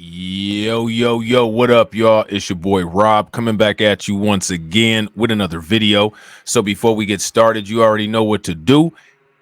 Yo, what up, y'all? It's your boy Rob coming back at you once again with another video. So before we get started, you already know what to do.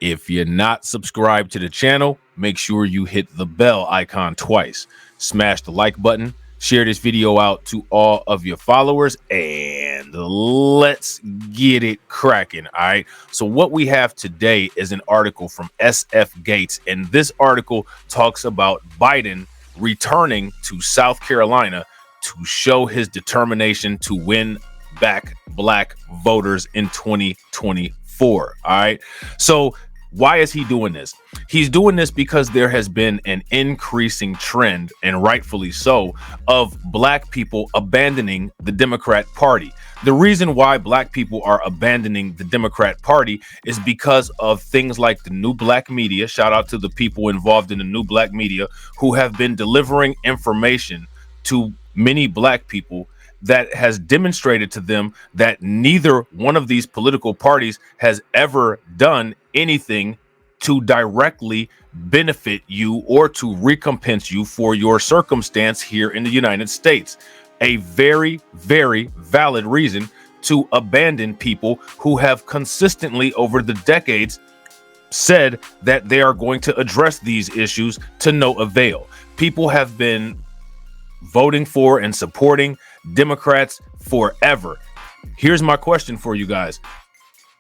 If you're not subscribed to the channel, make sure you hit the bell icon twice. Smash the like button, share this video out to all of your followers, and let's get it cracking. All right. So what we have today is an article from SF Gates, and this article talks about Biden returning to South Carolina to show his determination to win back black voters in 2024. All right. So why is he doing this? He's doing this because there has been an increasing trend, and rightfully so, of black people abandoning the Democrat Party. The reason why black people are abandoning the Democrat Party is because of things like the new black media. Shout out to the people involved in the new black media who have been delivering information to many black people that has demonstrated to them that neither one of these political parties has ever done anything to directly benefit you or to recompense you for your circumstance here in the United States. A very, very valid reason to abandon people who have consistently over the decades said that they are going to address these issues to no avail. People have been voting for and supporting Democrats forever. Here's my question for you guys.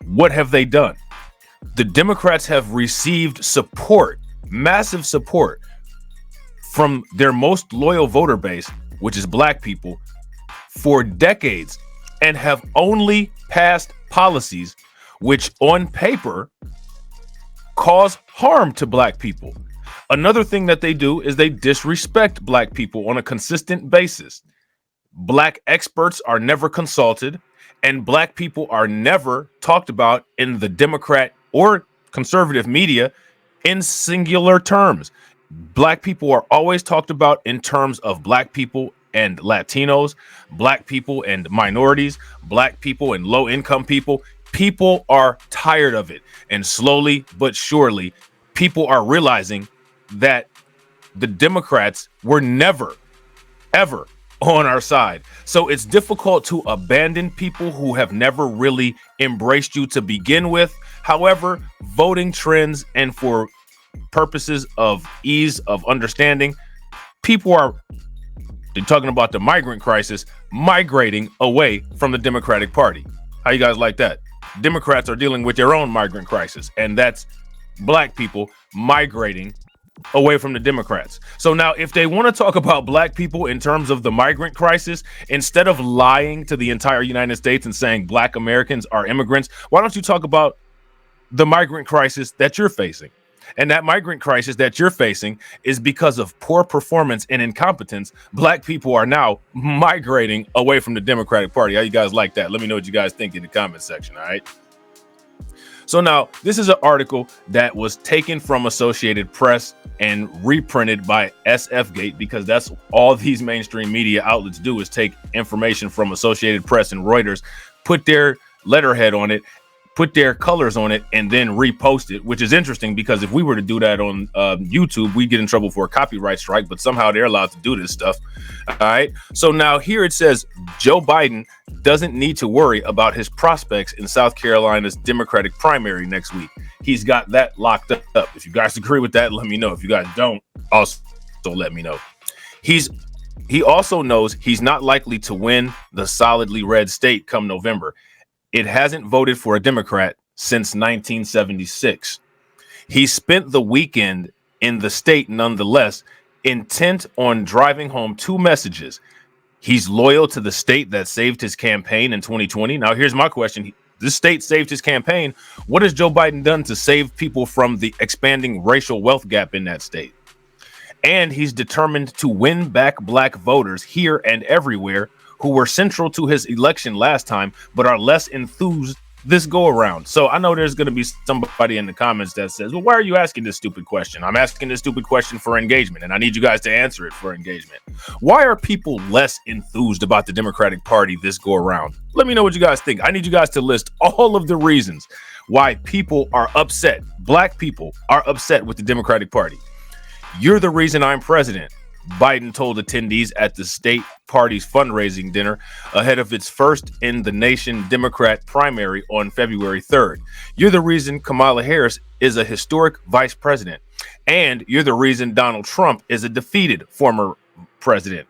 What have they done? The Democrats have received support, massive support from their most loyal voter base, which is black people, for decades, and have only passed policies which on paper cause harm to black people. Another thing that they do is they disrespect black people on a consistent basis. Black experts are never consulted, and black people are never talked about in the Democrat or conservative media in singular terms. Black people are always talked about in terms of black people and Latinos, black people and minorities, black people and low-income people. People are tired of it, and slowly but surely, people are realizing that the Democrats were never, ever on our side. So it's difficult to abandon people who have never really embraced you to begin with. However, voting trends and for purposes of ease of understanding, people are, they're talking about the migrant crisis, migrating away from the Democratic Party. How you guys like that? Democrats are dealing with their own migrant crisis, and that's black people migrating away from the Democrats. So now if they want to talk about black people in terms of the migrant crisis, instead of lying to the entire United States and saying black Americans are immigrants, why don't you talk about the migrant crisis that you're facing? And that migrant crisis that you're facing is because of poor performance and incompetence. Black people are now migrating away from the Democratic Party. How you guys like that? Let me know what you guys think in the comment section. All right. So now this is an article that was taken from Associated Press and reprinted by SF Gate, because that's all these mainstream media outlets do is take information from Associated Press and Reuters, put their letterhead on it, put their colors on it, and then repost it, which is interesting because if we were to do that on YouTube, we'd get in trouble for a copyright strike, but somehow they're allowed to do this stuff. All right. So now here it says Joe Biden doesn't need to worry about his prospects in South Carolina's Democratic primary next week. He's got that locked up. If you guys agree with that, let me know. If you guys don't, also let me know. He also knows he's not likely to win the solidly red state come November. It hasn't voted for a Democrat since 1976. He spent the weekend in the state nonetheless, intent on driving home two messages. He's loyal to the state that saved his campaign in 2020. Now, here's my question. This state saved his campaign. What has Joe Biden done to save people from the expanding racial wealth gap in that state? And he's determined to win back black voters here and everywhere who were central to his election last time, but are less enthused this go around. So I know there's going to be somebody in the comments that says, well, why are you asking this stupid question? I'm asking this stupid question for engagement, and I need you guys to answer it for engagement. Why are people less enthused about the Democratic Party this go around? Let me know what you guys think. I need you guys to list all of the reasons why people are upset. Black people are upset with the Democratic Party. You're the reason I'm president. Biden told attendees at the state party's fundraising dinner ahead of its first in the nation Democrat primary on February 3rd. You're the reason Kamala Harris is a historic vice president, and you're the reason Donald Trump is a defeated former president.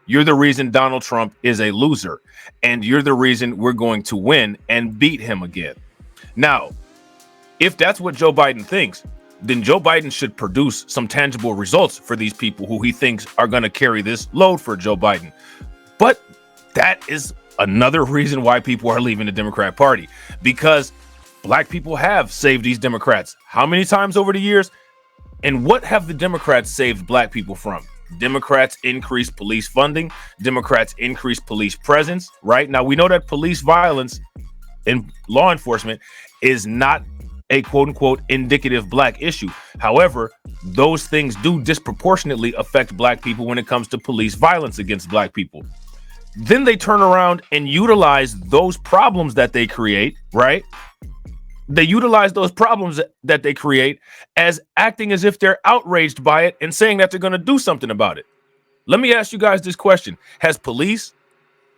You're the reason Donald Trump is a loser, and you're the reason we're going to win and beat him again. Now, if that's what Joe Biden thinks, then Joe Biden should produce some tangible results for these people who he thinks are going to carry this load for Joe Biden. But that is another reason why people are leaving the Democrat Party, because black people have saved these Democrats. How many times over the years? And what have the Democrats saved black people from? Democrats increase police funding. Democrats increase police presence, right? Now, we know that police violence in law enforcement is not a quote unquote indicative black issue. However, those things do disproportionately affect black people when it comes to police violence against black people. Then they turn around and utilize those problems that they create, right? They utilize those problems that they create as acting as if they're outraged by it and saying that they're going to do something about it. Let me ask you guys this question. Has police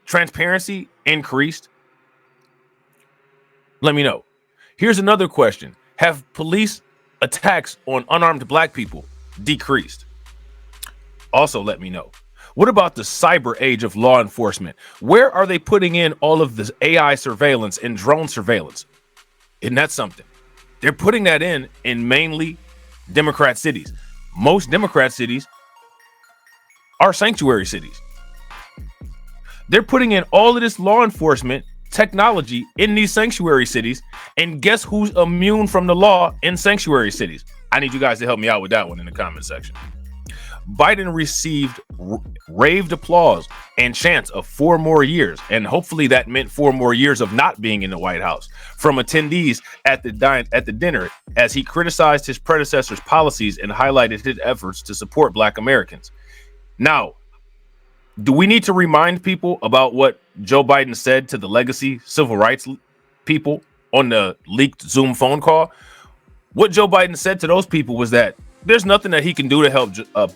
transparency increased? Let me know. Here's another question. Have police attacks on unarmed black people decreased? Also, let me know. What about the cyber age of law enforcement? Where are they putting in all of this AI surveillance and drone surveillance? Isn't that something? They're putting that in mainly Democrat cities. Most Democrat cities are sanctuary cities. They're putting in all of this law enforcement technology in these sanctuary cities. And guess who's immune from the law in sanctuary cities? I need you guys to help me out with that one in the comment section. Biden received raved applause and chants of 4 more years, and hopefully that meant 4 more years of not being in the White House, from attendees at the dinner as he criticized his predecessor's policies and highlighted his efforts to support Black Americans. Now, do we need to remind people about what Joe Biden said to the legacy civil rights people on the leaked Zoom phone call? What Joe Biden said to those people was that there's nothing that he can do to help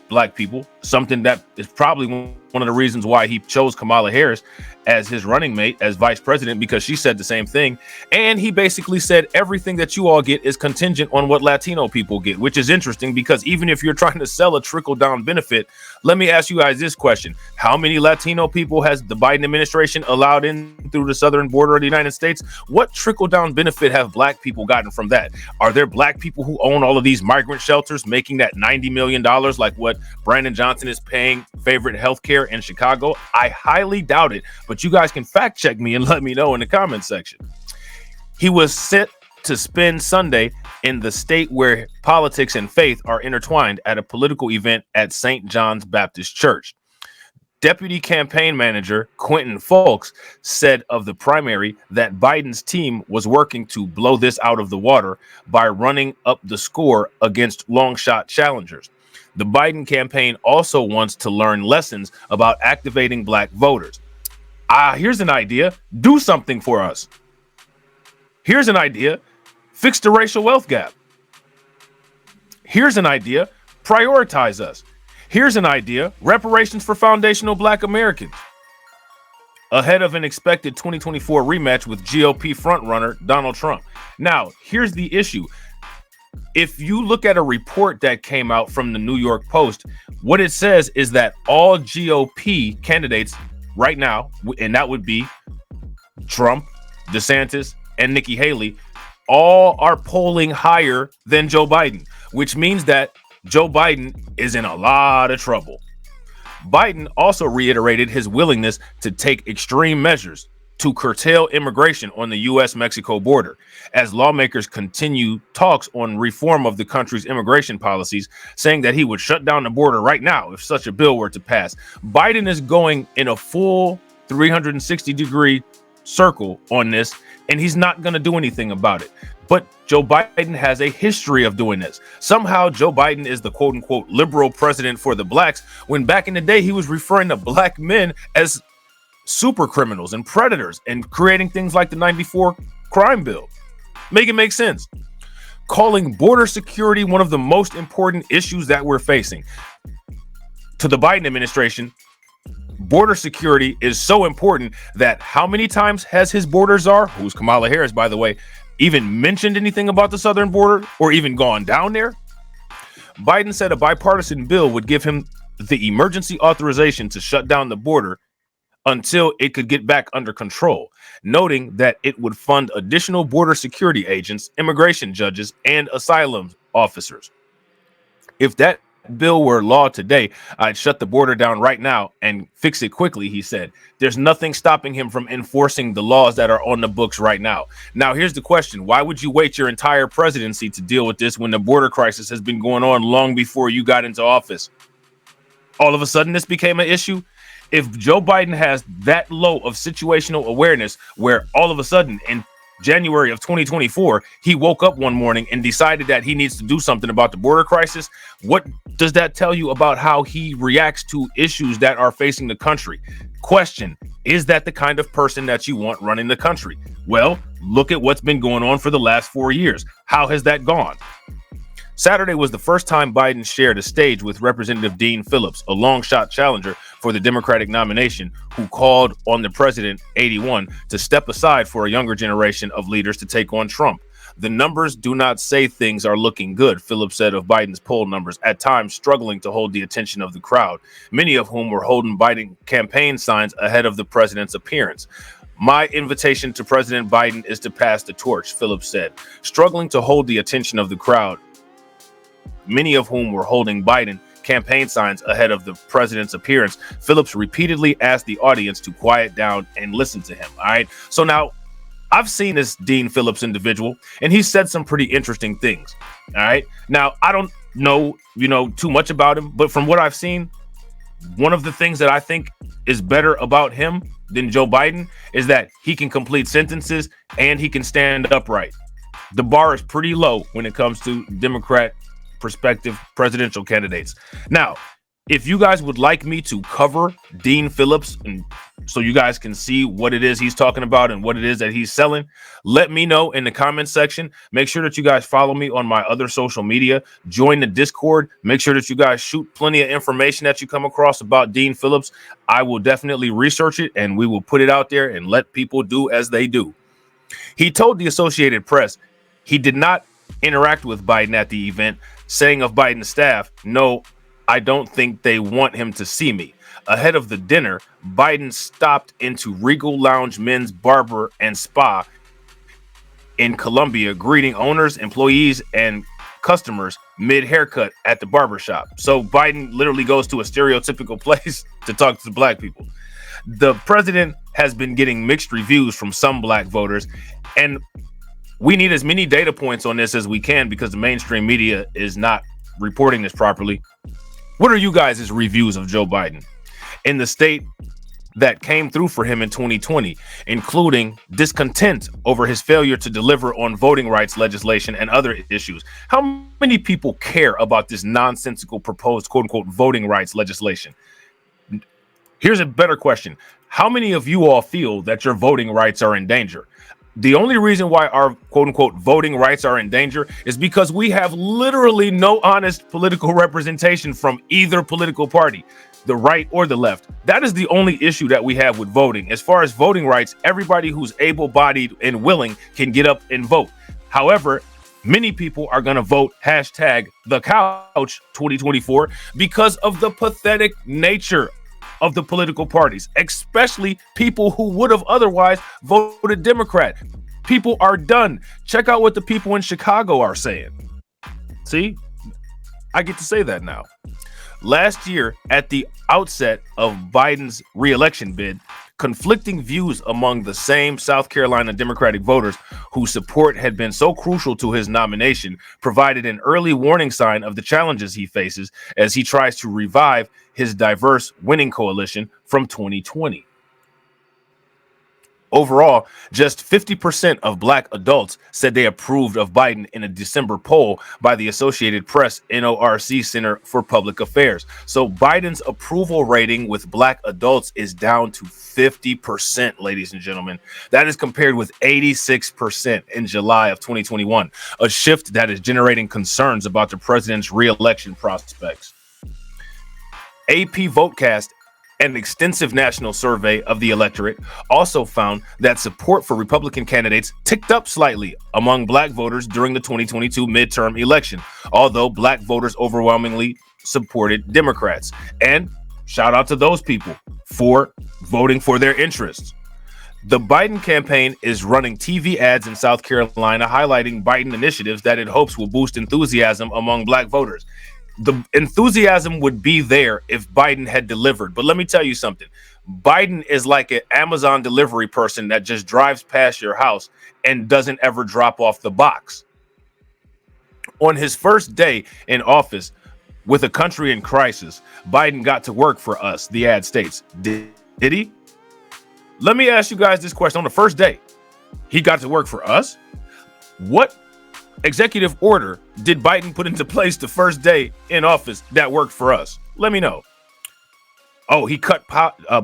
black people, something that is probably one of the reasons why he chose Kamala Harris as his running mate as vice president, because she said the same thing. And he basically said everything that you all get is contingent on what Latino people get, which is interesting because even if you're trying to sell a trickle down benefit, let me ask you guys this question. How many Latino people has the Biden administration allowed in through the southern border of the United States? What trickle down benefit have black people gotten from that? Are there black people who own all of these migrant shelters making that $90 million like what Brandon Johnson is paying favorite healthcare in Chicago? I highly doubt it, but you guys can fact check me and let me know in the comment section. He was set to spend Sunday in the state where politics and faith are intertwined at a political event at St. John's Baptist Church. Deputy campaign manager Quentin Fulks said of the primary that Biden's team was working to blow this out of the water by running up the score against long shot challengers. The Biden campaign also wants to learn lessons about activating black voters. Here's an idea. Do something for us. Here's an idea. Fix the racial wealth gap. Here's an idea. Prioritize us. Here's an idea. Reparations for foundational black Americans. Ahead of an expected 2024 rematch with GOP frontrunner Donald Trump. Now, here's the issue. If you look at a report that came out from the New York Post, what it says is that all GOP candidates right now, and that would be Trump, DeSantis, and Nikki Haley, all are polling higher than Joe Biden, which means that Joe Biden is in a lot of trouble. Biden also reiterated his willingness to take extreme measures to curtail immigration on the U.S.-Mexico border as lawmakers continue talks on reform of the country's immigration policies, saying that he would shut down the border right now if such a bill were to pass. Biden is going in a full 360-degree circle on this, and he's not going to do anything about it. But Joe Biden has a history of doing this. Somehow Joe Biden is the quote-unquote liberal president for the blacks, when back in the day he was referring to black men as super criminals and predators and creating things like the 94 crime bill. Make it make sense. Calling border security one of the most important issues that we're facing. to the Biden administration, border security is so important that how many times has his border czar, who's Kamala Harris, by the way, even mentioned anything about the southern border or even gone down there? Biden said a bipartisan bill would give him the emergency authorization to shut down the border until it could get back under control, noting that it would fund additional border security agents, immigration judges, and asylum officers. If that bill were law today, I'd shut the border down right now and fix it quickly, he said. There's nothing stopping him from enforcing the laws that are on the books right now. Now, here's the question. Why would you wait your entire presidency to deal with this when the border crisis has been going on long before you got into office? All of a sudden, this became an issue. If Joe Biden has that low of situational awareness where all of a sudden in January of 2024, he woke up one morning and decided that he needs to do something about the border crisis, what does that tell you about how he reacts to issues that are facing the country? Question, is that the kind of person that you want running the country? Well, look at what's been going on for the last 4 years. How has that gone? Saturday was the first time Biden shared a stage with Representative Dean Phillips, a long shot challenger for the Democratic nomination, who called on the president, 81, to step aside for a younger generation of leaders to take on Trump. The numbers do not say things are looking good, Phillips said of Biden's poll numbers, at times struggling to hold the attention of the crowd, many of whom were holding Biden campaign signs ahead of the president's appearance. My invitation to President Biden is to pass the torch, Phillips said, struggling to hold the attention of the crowd, many of whom were holding Biden campaign signs ahead of the president's appearance. Phillips repeatedly asked the audience to quiet down and listen to him. All right. So now I've seen this Dean Phillips individual, and he said some pretty interesting things. All right. Now, I don't know, too much about him, but from what I've seen, one of the things that I think is better about him than Joe Biden is that he can complete sentences and he can stand upright. The bar is pretty low when it comes to Democrat prospective presidential candidates. Now, if you guys would like me to cover Dean Phillips and so you guys can see what it is he's talking about and what it is that he's selling, let me know in the comment section. Make sure that you guys follow me on my other social media, join the Discord, make sure that you guys shoot plenty of information that you come across about Dean Phillips. I will definitely research it and we will put it out there and let people do as they do. He told the Associated Press he did not interact with Biden at the event, saying of Biden's staff, "No, I don't think they want him to see me." Ahead of the dinner, Biden stopped into Regal Lounge Men's Barber and Spa in Columbia, greeting owners, employees, and customers mid-haircut at the barbershop. So Biden literally goes to a stereotypical place to talk to black people. The president has been getting mixed reviews from some black voters, and we need as many data points on this as we can because the mainstream media is not reporting this properly. What are you guys' reviews of Joe Biden in the state that came through for him in 2020, including discontent over his failure to deliver on voting rights legislation and other issues? How many people care about this nonsensical proposed quote unquote voting rights legislation? Here's a better question. How many of you all feel that your voting rights are in danger? The only reason why our quote unquote voting rights are in danger is because we have literally no honest political representation from either political party, the right or the left. That is the only issue that we have with voting. As far as voting rights, everybody who's able-bodied and willing can get up and vote. However, many people are going to vote #TheCouch 2024 because of the pathetic nature of the political parties, especially people who would have otherwise voted Democrat. People are done. Check out what the people in Chicago are saying. See, I get to say that now. Last year, at the outset of Biden's re-election bid, conflicting views among the same South Carolina Democratic voters whose support had been so crucial to his nomination provided an early warning sign of the challenges he faces as he tries to revive his diverse winning coalition from 2020. Overall, just 50% of black adults said they approved of Biden in a December poll by the Associated Press NORC Center for Public Affairs. So Biden's approval rating with black adults is down to 50%, ladies and gentlemen. That is compared with 86% in July of 2021, a shift that is generating concerns about the president's re-election prospects. AP Votecast, an extensive national survey of the electorate, also found that support for Republican candidates ticked up slightly among black voters during the 2022 midterm election, although black voters overwhelmingly supported Democrats. And shout out to those people for voting for their interests. The Biden campaign is running TV ads in South Carolina highlighting Biden initiatives that it hopes will boost enthusiasm among black voters. The enthusiasm would be there if Biden had delivered. But let me tell you something. Biden is like an Amazon delivery person that just drives past your house and doesn't ever drop off the box. On his first day in office, with a country in crisis, Biden got to work for us, the ad states. Did he? Let me ask you guys this question. On the first day, he got to work for us? What executive order did Biden put into place the first day in office that worked for us? Let me know. Oh, he cut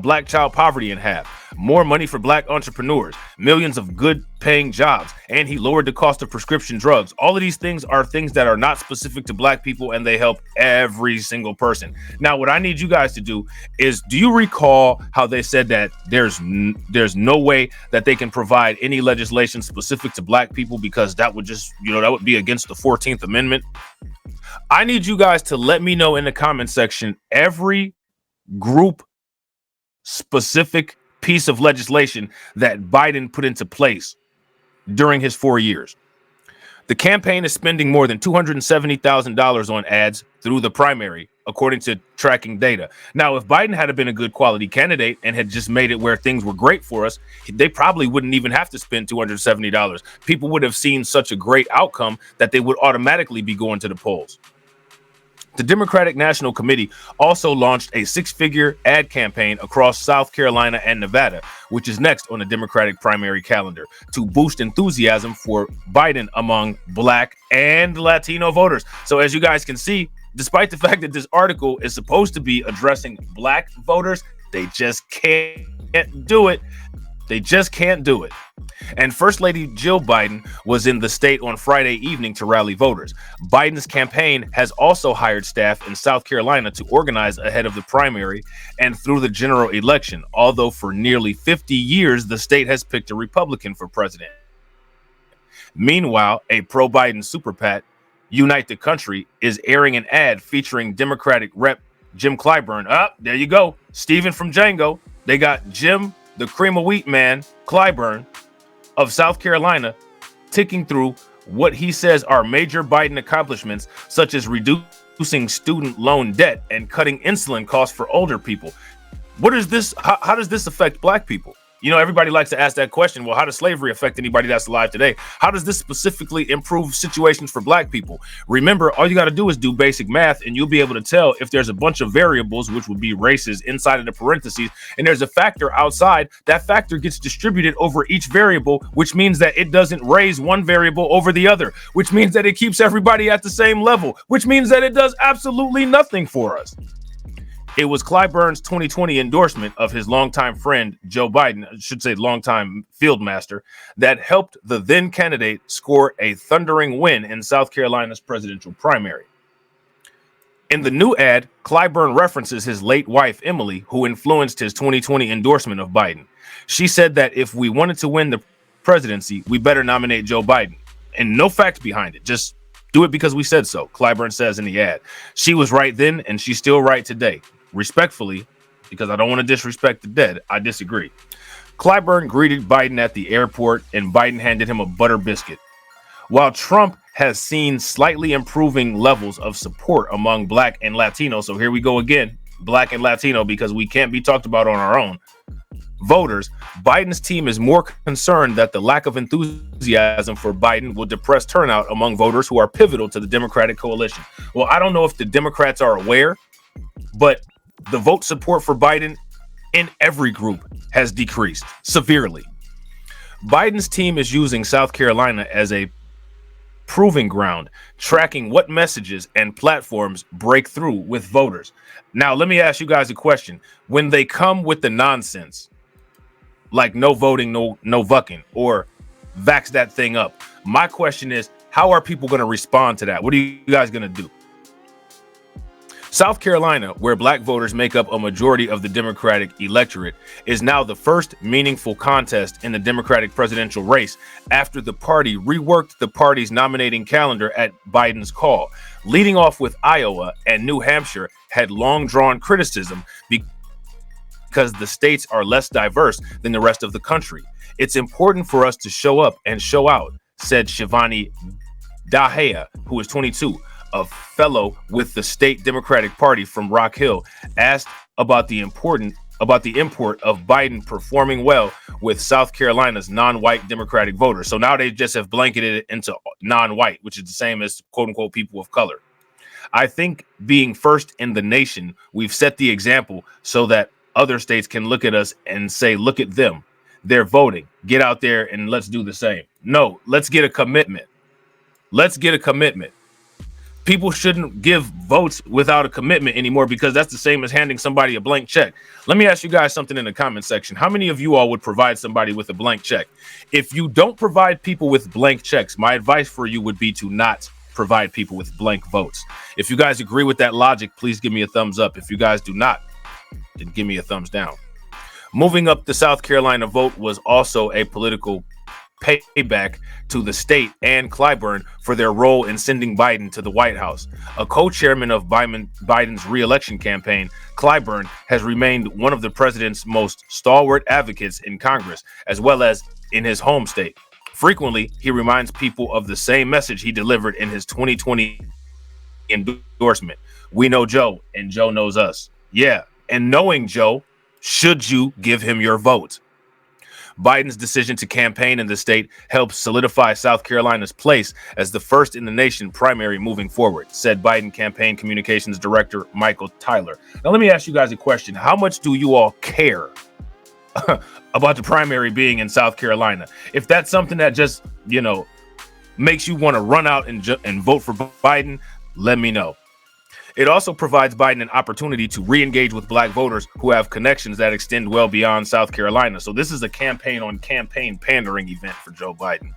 black child poverty in half, more money for black entrepreneurs, millions of good paying jobs, and he lowered the cost of prescription drugs. All of these things are things that are not specific to black people, and they help every single person. Now, what I need you guys to do is, do you recall how they said that there's no way that they can provide any legislation specific to black people because that would just, that would be against the 14th Amendment? I need you guys to let me know in the comment section every group specific piece of legislation that Biden put into place during his 4 years. The campaign is spending more than $270,000 on ads through the primary, according to tracking data. Now, if Biden had been a good quality candidate and had just made it where things were great for us, they probably wouldn't even have to spend $270. People would have seen such a great outcome that they would automatically be going to the polls. The Democratic National Committee also launched a six-figure ad campaign across South Carolina and Nevada, which is next on the Democratic primary calendar, to boost enthusiasm for Biden among Black and Latino voters. So as you guys can see, despite the fact that this article is supposed to be addressing Black voters, they just can't do it. They just can't do it. And First Lady Jill Biden was in the state on Friday evening to rally voters. Biden's campaign has also hired staff in South Carolina to organize ahead of the primary and through the general election, although for nearly 50 years, the state has picked a Republican for president. Meanwhile, a pro-Biden super PAC, Unite the Country, is airing an ad featuring Democratic Rep. Jim Clyburn. There you go. Steven from Django. They got Jim, the cream of wheat man, Clyburn of South Carolina, ticking through what he says are major Biden accomplishments, such as reducing student loan debt and cutting insulin costs for older people. What is this? How does this affect Black people? Everybody likes to ask that question. Well, how does slavery affect anybody that's alive today? How does this specifically improve situations for Black people? Remember, all you got to do is do basic math, and you'll be able to tell if there's a bunch of variables, which would be races, inside of the parentheses, and there's a factor outside. That factor gets distributed over each variable, which means that it doesn't raise one variable over the other, which means that it keeps everybody at the same level, which means that it does absolutely nothing for us. It was Clyburn's 2020 endorsement of his longtime friend, Joe Biden, I should say longtime field master, that helped the then candidate score a thundering win in South Carolina's presidential primary. In the new ad, Clyburn references his late wife, Emily, who influenced his 2020 endorsement of Biden. She said that if we wanted to win the presidency, we better nominate Joe Biden. And no facts behind it, just do it because we said so, Clyburn says in the ad. She was right then, and she's still right today. Respectfully, because I don't want to disrespect the dead, I disagree. Clyburn greeted Biden at the airport, and Biden handed him a butter biscuit. While Trump has seen slightly improving levels of support among Black and Latino, so here we go again, Black and Latino, because we can't be talked about on our own, voters, Biden's team is more concerned that the lack of enthusiasm for Biden will depress turnout among voters who are pivotal to the Democratic coalition. Well, I don't know if the Democrats are aware, but the vote support for Biden in every group has decreased severely. Biden's team is using South Carolina as a proving ground, tracking what messages and platforms break through with voters. Now, let me ask you guys a question. When they come with the nonsense, like no voting, no vucking, or vax that thing up, my question is, how are people going to respond to that? What are you guys going to do? South Carolina, where black voters make up a majority of the Democratic electorate, is now the first meaningful contest in the Democratic presidential race after the party reworked the party's nominating calendar at Biden's call. Leading off with Iowa and New Hampshire had long drawn criticism because the states are less diverse than the rest of the country. It's important for us to show up and show out, said Shivani Dahea, who is 22. A fellow with the state Democratic Party from Rock Hill, asked about the import of Biden performing well with South Carolina's non-white Democratic voters. So now they just have blanketed it into non-white, which is the same as quote unquote people of color. I think being first in the nation, we've set the example so that other states can look at us and say, look at them. They're voting. Get out there and let's do the same. No, let's get a commitment. Let's get a commitment. People shouldn't give votes without a commitment anymore, because that's the same as handing somebody a blank check. Let me ask you guys something in the comment section. How many of you all would provide somebody with a blank check? If you don't provide people with blank checks, my advice for you would be to not provide people with blank votes. If you guys agree with that logic, please give me a thumbs up. If you guys do not, then give me a thumbs down. Moving up the South Carolina vote was also a political payback to the state and Clyburn for their role in sending Biden to the White House. A co-chairman of Biden's re-election campaign, Clyburn has remained one of the president's most stalwart advocates in Congress, as well as in his home state. Frequently, he reminds people of the same message he delivered in his 2020 endorsement. We know Joe, and Joe knows us. Yeah, and knowing Joe, should you give him your vote? Biden's decision to campaign in the state helps solidify South Carolina's place as the first in the nation primary moving forward, said Biden campaign communications director Michael Tyler. Now, let me ask you guys a question. How much do you all care about the primary being in South Carolina? If that's something that just, makes you want to run out and vote for Biden, let me know. It also provides Biden an opportunity to re-engage with black voters who have connections that extend well beyond South Carolina. So this is a campaign on campaign pandering event for Joe Biden.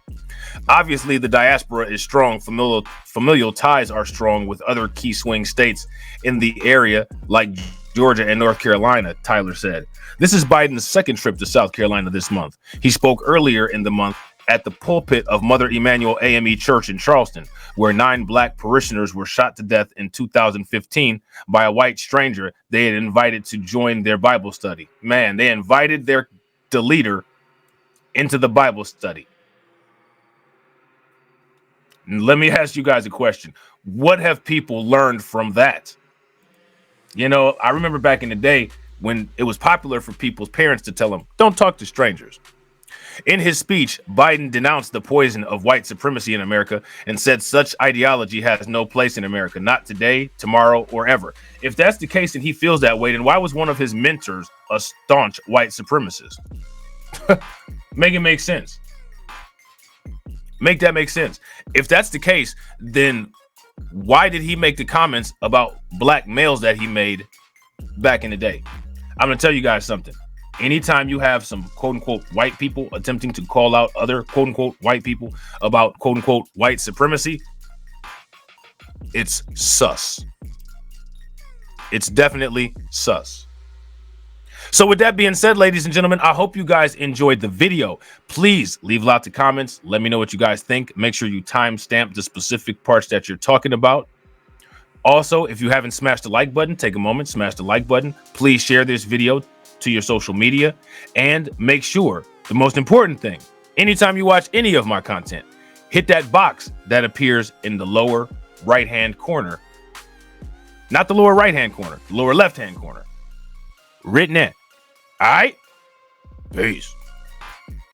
Obviously, the diaspora is strong. Familial ties are strong with other key swing states in the area like Georgia and North Carolina, Tyler said. This is Biden's second trip to South Carolina this month. He spoke earlier in the month at the pulpit of Mother Emanuel AME Church in Charleston, where 9 black parishioners were shot to death in 2015 by a white stranger they had invited to join their Bible study. Man, they invited the leader into the Bible study. Let me ask you guys a question. What have people learned from that? I remember back in the day when it was popular for people's parents to tell them, don't talk to strangers. In his speech, Biden denounced the poison of white supremacy in America and said such ideology has no place in America, not today, tomorrow, or ever. If that's the case and he feels that way, then why was one of his mentors a staunch white supremacist? Make it make sense. Make that make sense. If that's the case, then why did he make the comments about black males that he made back in the day? I'm going to tell you guys something. Anytime you have some quote unquote white people attempting to call out other quote unquote white people about quote unquote white supremacy, it's sus. It's definitely sus. So with that being said, ladies and gentlemen, I hope you guys enjoyed the video. Please leave lots of comments. Let me know what you guys think. Make sure you timestamp the specific parts that you're talking about. Also, if you haven't smashed the like button, take a moment, smash the like button. Please share this video to your social media, and make sure, the most important thing, anytime you watch any of my content, hit that box that appears in the lower right hand corner. Not the lower right hand corner, the lower left hand corner. Written in. All right? Peace.